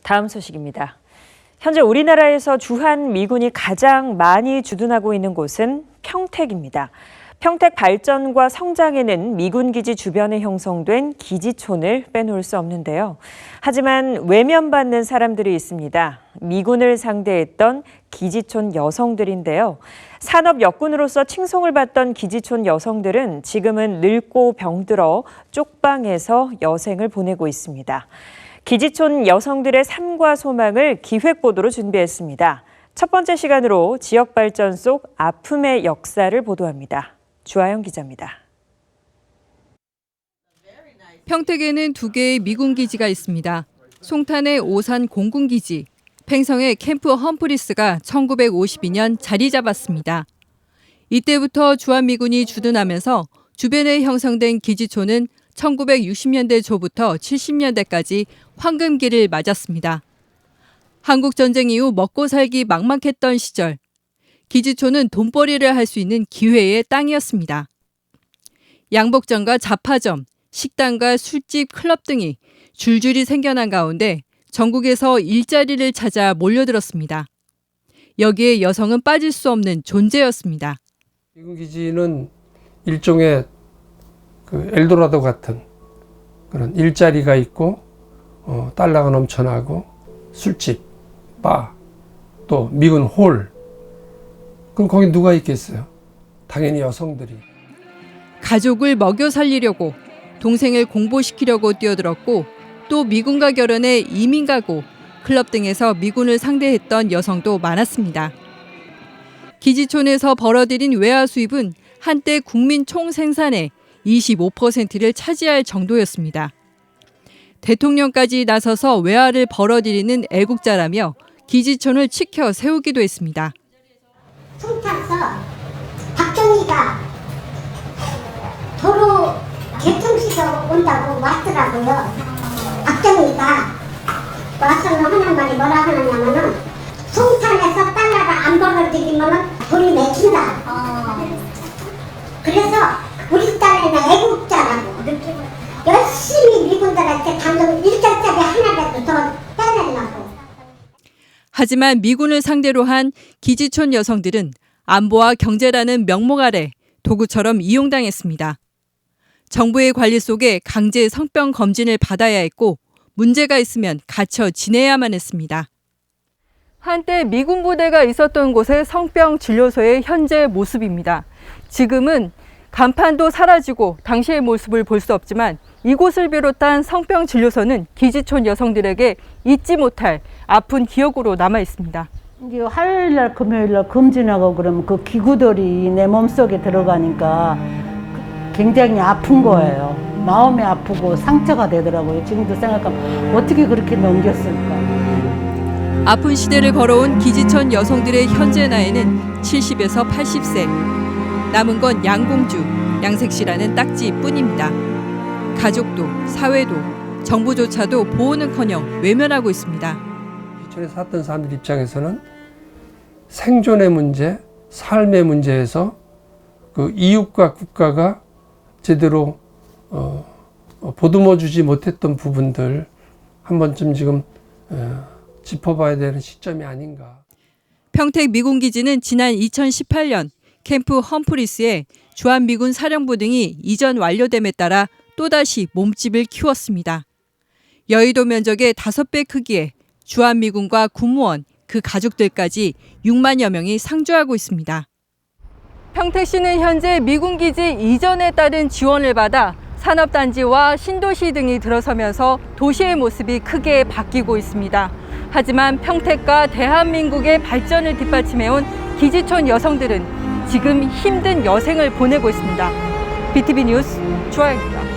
다음 소식입니다. 현재 우리나라에서 주한 미군이 가장 많이 주둔하고 있는 곳은 평택입니다. 평택 발전과 성장에는 미군 기지 주변에 형성된 기지촌을 빼놓을 수 없는데요. 하지만 외면받는 사람들이 있습니다. 미군을 상대했던 기지촌 여성들인데요. 산업 여군으로서 칭송을 받던 기지촌 여성들은 지금은 늙고 병들어 쪽방에서 여생을 보내고 있습니다. 기지촌 여성들의 삶과 소망을 기획보도로 준비했습니다. 첫 번째 시간으로 지역 발전 속 아픔의 역사를 보도합니다. 주하영 기자입니다. 평택에는 2개의 미군 기지가 있습니다. 송탄의 오산 공군기지, 팽성의 캠프 험프리스가 1952년 자리 잡았습니다. 이때부터 주한미군이 주둔하면서 주변에 형성된 기지촌은 1960년대 초부터 70년대까지 황금기를 맞았습니다. 한국전쟁 이후 먹고 살기 막막했던 시절, 기지촌은 돈벌이를 할 수 있는 기회의 땅이었습니다. 양복점과 잡화점, 식당과 술집, 클럽 등이 줄줄이 생겨난 가운데 전국에서 일자리를 찾아 몰려들었습니다. 여기에 여성은 빠질 수 없는 존재였습니다. 미군 기지는 일종의 엘도라도 같은 그런 일자리가 있고 달러가 넘쳐나고 술집, 바, 또 미군 홀. 그럼 거기 누가 있겠어요? 당연히 여성들이. 가족을 먹여 살리려고, 동생을 공부시키려고 뛰어들었고 또 미군과 결혼해 이민 가고 클럽 등에서 미군을 상대했던 여성도 많았습니다. 기지촌에서 벌어들인 외화 수입은 한때 국민 총 생산의 25%를 차지할 정도였습니다. 대통령까지 나서서 외화를 벌어들이는 애국자라며 기지촌을 지켜 세우기도 했습니다. 송탄서 박정희가 도로 개통시켜 온다고 왔더라고요. 박정희가 와서는 하는 말이 뭐라 하느냐면은 송탄에서 달러를 안 벌어들이면은 돈이 맺힌다. 그래서 우리 딸에는 애국자라고 열심히 미군들한테 당근 1짜리 하나라도 더 빼내려고. 하지만 미군을 상대로 한 기지촌 여성들은 안보와 경제라는 명목 아래 도구처럼 이용당했습니다. 정부의 관리 속에 강제 성병 검진을 받아야 했고 문제가 있으면 갇혀 지내야만 했습니다. 한때 미군 부대가 있었던 곳의 성병 진료소의 현재 모습입니다. 지금은 간판도 사라지고 당시의 모습을 볼 수 없지만 이곳을 비롯한 성병 진료소는 기지촌 여성들에게 잊지 못할 아픈 기억으로 남아 있습니다. 이제 화요일날 금요일날 검진하고 그러면 그 기구들이 내 몸속에 들어가니까 굉장히 아픈 거예요. 마음이 아프고 상처가 되더라고요. 지금도 생각하면 어떻게 그렇게 넘겼을까. 아픈 시대를 걸어온 기지촌 여성들의 현재 나이는 70에서 80세. 남은 건 양공주, 양색시라는 딱지뿐입니다. 가족도 사회도 정부조차도 보호는커녕 외면하고 있습니다. 기지촌에 살던 사람들 입장에서는 생존의 문제, 삶의 문제에서 그 이웃과 국가가 제대로 보듬어주지 못했던 부분들 한 번쯤 지금 짚어봐야 되는 시점이 아닌가. 평택 미군기지는 지난 2018년 캠프 험프리스에 주한미군 사령부 등이 이전 완료됨에 따라 또다시 몸집을 키웠습니다. 여의도 면적의 5배 크기에 주한미군과 군무원, 그 가족들까지 6만여 명이 상주하고 있습니다. 평택시는 현재 미군기지 이전에 따른 지원을 받아 산업단지와 신도시 등이 들어서면서 도시의 모습이 크게 바뀌고 있습니다. 하지만 평택과 대한민국의 발전을 뒷받침해온 기지촌 여성들은 지금 힘든 여생을 보내고 있습니다. BTV 뉴스 주하영입니다.